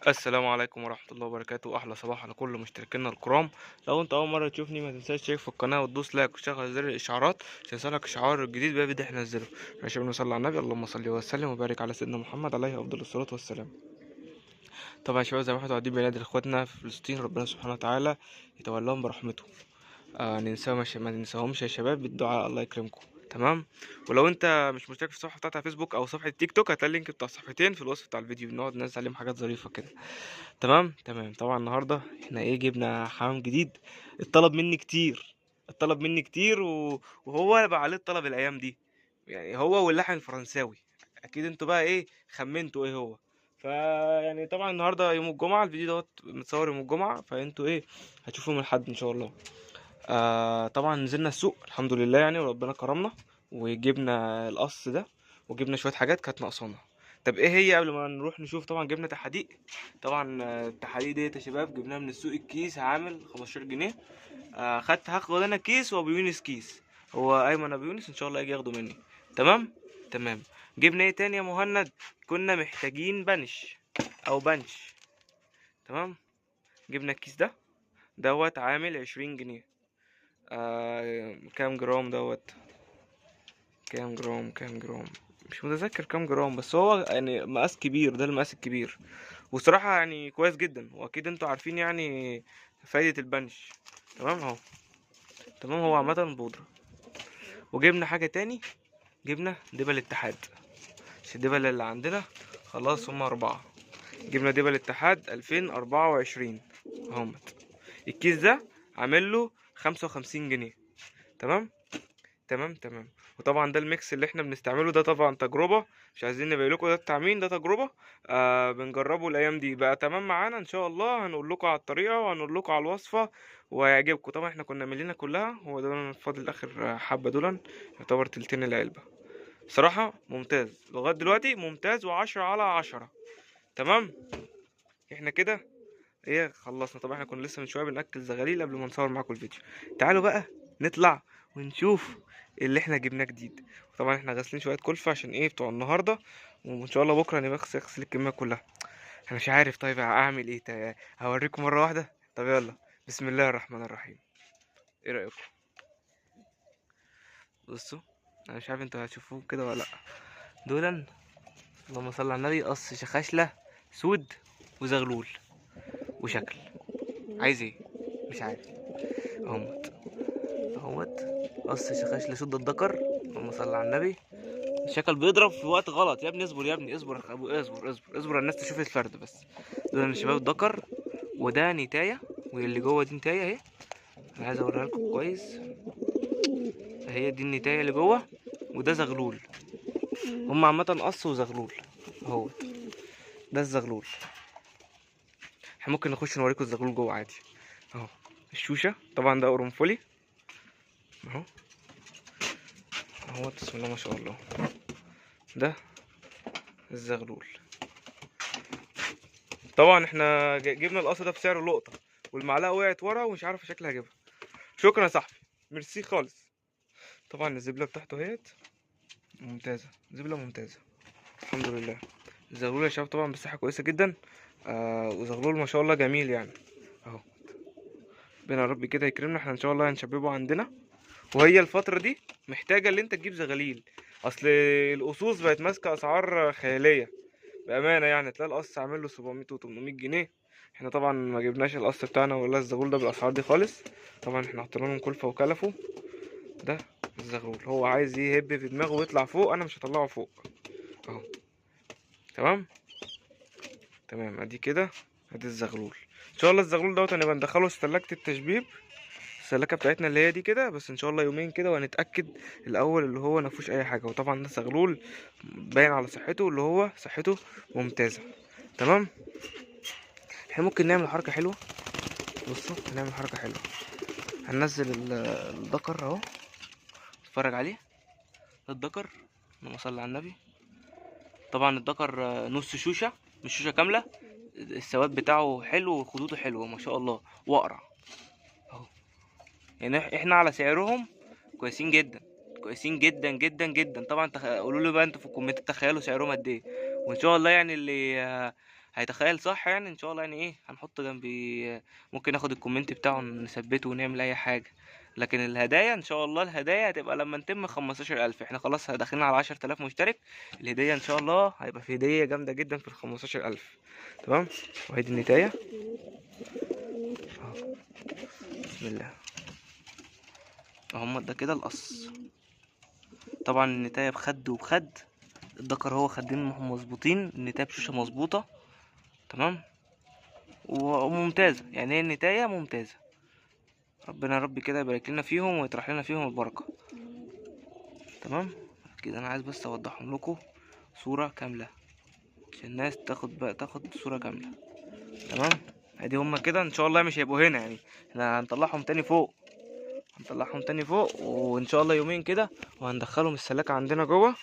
السلام عليكم ورحمة الله وبركاته. أحلى صباح على كل مشتركينا الكرام. لو أنت أول مرة تشوفني ما تنساش تشترك في القناة وتدوس لايك وتشغل زر الإشعارات عشان يوصلك إشعار الجديد بقى بدأ ننزله. عشان نصلي على النبي، اللهم صل وسلم وبارك على سيدنا محمد عليه أفضل الصلاة والسلام. طبعا يا شباب، زي ما احنا قاعدين بنادي لإخواتنا في فلسطين، ربنا سبحانه وتعالى يتولاهم برحمته. ما ننساهمش يا شباب بالدعاء، الله يكرمكم. تمام. ولو انت مش مشترك في الصفحه بتاعت على فيسبوك او صفحه تيك توك، هتلاقي اللينك بتاع الصفحتين في الوصف بتاع الفيديو، بنقعد ننزل عليهم حاجات ظريفه كده. تمام. طبعا النهارده احنا جبنا حمام جديد. اتطلب مني كتير وهو بقى عليه الطلب الايام دي. يعني هو واللحن الفرنساوي. اكيد انتوا بقى خمنتوا ايه هو. يعني طبعا النهارده يوم الجمعه، الفيديو دوت متصور يوم الجمعه، فانتوا هتشوفوه من الحد ان شاء الله. طبعا نزلنا السوق الحمد لله يعني، وربنا كرمنا وجبنا القص ده، وجبنا شويه حاجات كانت ناقصانا. طب ايه هي؟ قبل ما نروح نشوف، طبعا جبنا تحاديق. طبعا التحاليق ديت يا شباب جبناها من السوق، الكيس عامل 15 جنيه. هاخد انا كيس وابو يونس كيس. هو ايمن ابو يونس ان شاء الله يجي ياخده مني. تمام. جبنا ايه تاني يا مهند؟ كنا محتاجين بنش او بنش. تمام. جبنا الكيس دوت عامل 20 جنيه. كام جرام دوت؟ كام جرام؟ مش متذكر كام جرام، بس هو يعني مقاس كبير، ده المقاس الكبير. وصراحة يعني كويس جدا، واكيد انتوا عارفين يعني فايدة البنش. تمام اهو. تمام، هو عامة بودرة. وجبنا حاجة تاني، جبنا دبل اتحاد. مش الدبل اللي عندنا خلاص، هما 4. جبنا دبل اتحاد 2024 اهمت. الكيس ده عامل له 55 جنيه. تمام. تمام. وطبعا ده الميكس اللي احنا بنستعمله، ده طبعا تجربة، مش عايزين نبين لكم ده التعميم، ده تجربة. بنجربه الايام دي بقى تمام معانا ان شاء الله. هنقول لكم على الطريقة وهنقول لكم على الوصفة وهيعجبكم. طبعا احنا كنا ملينا كلها، هو ده فاضل اخر حبة دول، يعتبر تلتين العلبة. صراحة ممتاز لغاية دلوقتي، ممتاز و10 على 10. تمام. احنا كده خلصنا. طبعا احنا كنا لسه من شويه بناكل زغاليل قبل ما نصور معاكم الفيديو. تعالوا بقى نطلع ونشوف اللي احنا جبناه جديد. طبعا احنا غاسلين شويه كلفه عشان بتوع النهارده، وان شاء الله بكره نبقى اغسل الكميه كلها. انا مش عارف طيب اعمل ايه. هوريكم مره واحده. طب يلا، بسم الله الرحمن الرحيم. ايه رايكم؟ بصوا، انا مش عارف انتوا هتشوفوه كده ولا لا. دولا، اللهم صل على النبي، قص شخاشله سود وزغلول وشكل. عايز ايه؟ مش عارف. اهمت اهوت قص شخاش لسد الذكر، اللهم صل على النبي. الشكل بيضرب في وقت غلط. يا ابني اصبر، يا ابني اصبر يا ابو، اصبر الناس تشوف الفرد بس. دول يا شباب الذكر، وده نتايه، واللي جوه دي نتايه اهي. انا عايز اوريها لكم كويس. هي دي النتايه اللي جوه، وده زغلول. هم عامه قص وزغلول اهو. ده الزغلول. احنا ممكن نخش نوريكم الزغلول جوه عادي اهو. الشوشه طبعا ده قرنفلي اهو. بسم الله ما شاء الله. ده الزغلول. طبعا احنا جبنا القص ده بسعر لقطه، والمعلقه وقعت ورا ومش عارف شكلها اجيبها. شكرا يا صاحبي، ميرسي خالص. طبعا الزبله بتاعته اهيت، ممتازه، زبله ممتازه الحمد لله. الزغلول يا شباب طبعا بصحه كويسه جدا. وزغلول ما شاء الله جميل يعني اهو. ربنا يا رب كده يكرمنا، احنا ان شاء الله هنشببه عندنا. وهي الفتره دي محتاجه اللي انت تجيب زغاليل، اصل القصوص بقت ماسكه اسعار خياليه بامانه. يعني تلاقي القص عامل له 700 و800 جنيه. احنا طبعا ما جبناش القص بتاعنا ولا الزغلول ده بالاسعار دي خالص. طبعا احنا حطينا لهم كلفه وكلفه. ده الزغلول، هو عايز يهب في دماغه ويطلع فوق، انا مش هطلعه فوق اهو. تمام. ادي كده، ادي الزغلول. ان شاء الله الزغلول دوت هنبقى ندخله سلكة التشبيب، السلكه بتاعتنا اللي هي دي كده، بس ان شاء الله يومين كده وهنتاكد الاول اللي هو مفيهوش اي حاجه. وطبعا ده زغلول باين على صحته اللي هو صحته ممتازه. تمام. احنا ممكن نعمل حركه حلوه. بصوا هنعمل حركه حلوه، هننزل الذكر اهو، اتفرج عليه. ده الذكر، اللهم صل على النبي. طبعا الذكر نص شوشه، مش شوشه كامله. السواد بتاعه حلو وخدوده حلوه ما شاء الله، واقرع اهو. يعني احنا على سعرهم كويسين جدا، كويسين جدا جدا جدا. طبعا قولوا لي بقى انتوا في الكومنتات تخيلوا سعرهم قد ايه. وان شاء الله يعني اللي هيتخيل صح يعني ان شاء الله يعني ايه هنحط جنبي، ممكن ناخد الكومنت بتاعه نثبته ونعمل اي حاجه. لكن الهدايا ان شاء الله الهدايا هتبقى لما نتم 15,000. احنا خلاص داخلين على 10,000 مشترك. الهديه ان شاء الله هيبقى في هديه جامده جدا في ال15,000. تمام. وهي دي النتايه اهو. بسم الله. اهو ده كده القص. طبعا النتايه بخد وبخد. الدكر هو خدين مظبوطين، النتايه بشوشه مظبوطه. تمام. وممتازه، يعني هي النتايه ممتازه. ربنا يا رب كده يبارك لنا فيهم ويطرح لنا فيهم البركه. تمام. كده انا عايز بس اوضحهم لكم صوره كامله عشان الناس تاخد صوره كامله. تمام. ادي هما كده ان شاء الله مش هيبقوا هنا، يعني احنا هنطلعهم تاني فوق. وان شاء الله يومين كده وهندخلهم السلاكه عندنا جوه.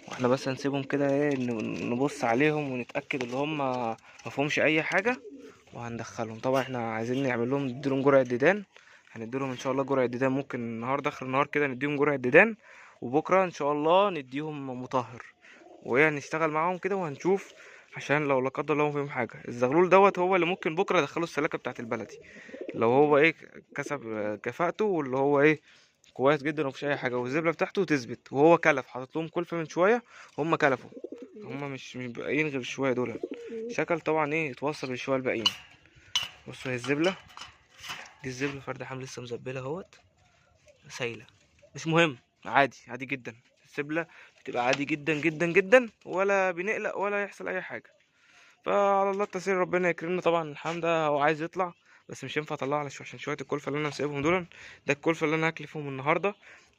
واحنا بس هنسيبهم كده ايه نبص عليهم ونتاكد ان هما مفهومش اي حاجه وهندخلهم. طبعا احنا عايزين نعمل لهم نديلهم جرعه ديدان. هنديلهم ان شاء الله جرعه ديدان، ممكن النهارده اخر النهار كده نديهم جرعه ديدان، وبكره ان شاء الله نديهم مطهر. وايه هنشتغل معاهم كده وهنشوف، عشان لو لا قدر الله فيهم حاجه. الزغلول دوت هو اللي ممكن بكره ادخله السلاكه بتاعه البلدي، لو هو ايه كسب كفاءته، واللي هو ايه كويس جدا ومفيش اي حاجه والزبله بتاعته تثبت. وهو كلف، حاطط لهم كلفه من شويه، هم كلفوا. هم مش باقيين غير الشويه دول. شكل طبعا ايه يتوصل بالشويه الباقيين. بصوا هي الزبله دي، الزبله فرد حمل لسه مزبله اهوت سايله. مش مهم، عادي عادي جدا. الزبله بتبقى عادي جدا جدا جدا، ولا بنقلق ولا يحصل اي حاجه. فعلى الله التسير، ربنا يكرمنا. طبعا الحمد ده هو عايز يطلع بس مش ينفع اطلعه عشان شويه الكلفه اللي انا سايبهم دول. ده الكلفه اللي انا هكلفهم النهارده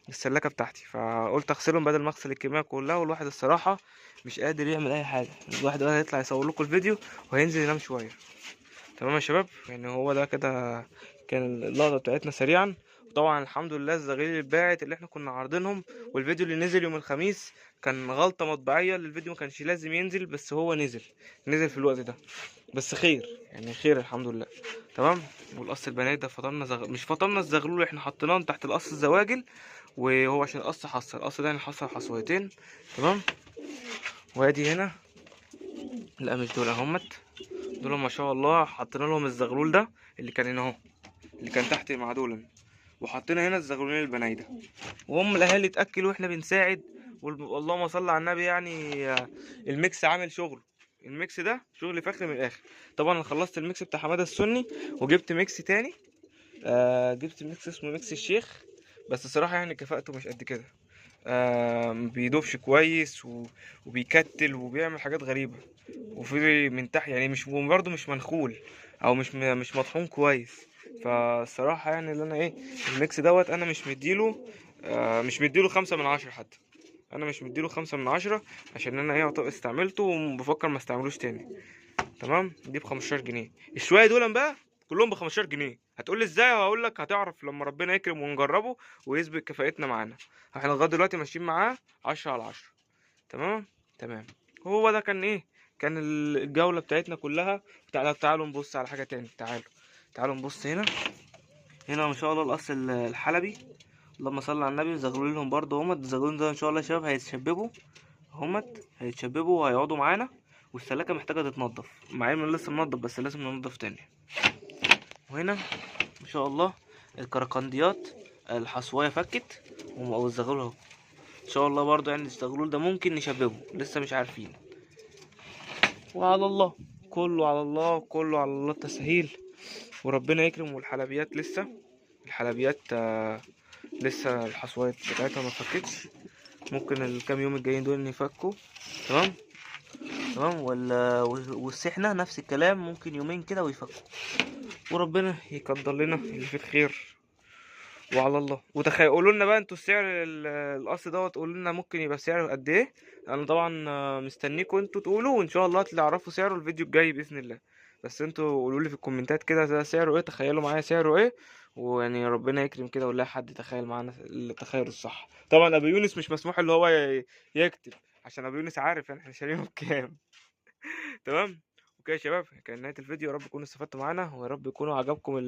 السلاكه بتاعتي، فقلت اغسلهم بدل ما اغسل الكميه كلها. والواحد الصراحه مش قادر يعمل اي حاجه. الواحد بقى هيطلع يصور لكم الفيديو وهينزل ينام شويه. تمام يا شباب، يعني هو ده كده كان اللقطه بتاعتنا سريعا. طبعا الحمد لله الزغاليل اللي اتباعت اللي احنا كنا عارضينهم، والفيديو اللي نزل يوم الخميس كان غلطه مطبعيه للفيديو، ما كانش لازم ينزل بس هو نزل في الوقت ده. بس خير، يعني خير الحمد لله. تمام. والقص البنات ده مش فطمنا الزغلول، احنا حطيناه تحت القص الزواجل، وهو عشان القص حصل القص ده يعني حصل حصويتين. تمام. وادي هنا، لا مش دول اهمت، دول ما شاء الله حطينا لهم الزغلول ده اللي كان هنا اهو، اللي كان تحت مع دول، وحطينا هنا الزغلولين البنايده. وهم الاهالي اتاكلوا واحنا بنساعد. اللهم صل على النبي، يعني الميكس عامل شغل. الميكس ده شغل فخر من الاخر. طبعا انا خلصت الميكس بتاع حماده السني وجبت ميكس تاني. جبت ميكس اسمه ميكس الشيخ، بس الصراحه يعني كفاءته مش قد كده. بيدوبش كويس وبيكتل وبيعمل حاجات غريبه. وفي من تحت يعني مش برضه مش منخول، او مش مطحون كويس. فالصراحه يعني اللي انا ايه الميكس دوت انا مش مديله 5/10 حتى. انا مش مديله 5/10 عشان انا ايه استعملته وبفكر ما استعملوش تاني. تمام. دي ب15 جنيه. الشويه دول بقى كلهم ب15 جنيه. هتقولي ازاي؟ هقول لك هتعرف لما ربنا يكرم ونجربه ويثبت كفاءتنا معانا. احنا لغايه دلوقتي ماشيين معاه 10/10. تمام. تمام. هو ده كان ايه، كان الجوله بتاعتنا كلها. تعالوا نبص على حاجه تاني. تعالوا نبص هنا. هنا ما شاء الله القص الحلبي، اللهم صل على النبي. زغلوا لهم برضه همت. الزغلولين ده ان شاء الله يا شباب هيتشببوا وهيقعدوا معانا. والسلاكه محتاجه تتنضف، مع انه لسه منضف بس لازم ننضف تاني. وهنا ما شاء الله الكركنديات الحصوايه فكت والزغلول اهو. ان شاء الله برضه يعني الزغلول ده ممكن نشببه، لسه مش عارفين. وعلى الله، كله على الله، كله على الله التسهيل وربنا يكرم. والحلبيات الحلبيات لسه الحصوات بتاعتها ما فكتش. ممكن الكام يوم الجايين دول يفكوا. تمام. والسحنة نفس الكلام، ممكن يومين كده ويفكوا. وربنا يقدر لنا اللي فيه الخير. وعلى الله. وتخيل قولوا لنا بقى انتوا السعر القص دوت، قولوا لنا ممكن يبقى سعره قد ايه. انا طبعا مستنيكم انتوا تقولوا، وان شاء الله تعرفوا سعره الفيديو الجاي باذن الله. بس انتوا قولوا لي في الكومنتات كده ده سعره ايه، تخيلوا معايا سعره ايه. ويعني ربنا يكرم كده ونلاقي حد يتخيل معانا التخيل الصح. طبعا ابو يونس مش مسموح اللي هو يكتب، عشان ابو يونس عارف يعني احنا شارينه بكام. تمام. اوكي يا شباب، كان نهايه الفيديو. يا رب تكونوا استفدتوا معانا، ويا رب يكونوا عجبكم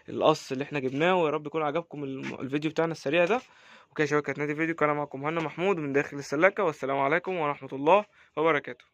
القص اللي احنا جبناه، ويا رب يكون عجبكم الفيديو بتاعنا السريع ده. اوكي يا شباب، كانت نهايه الفيديو. كان معكم مهنا محمود من داخل السلاكه، والسلام عليكم ورحمه الله وبركاته.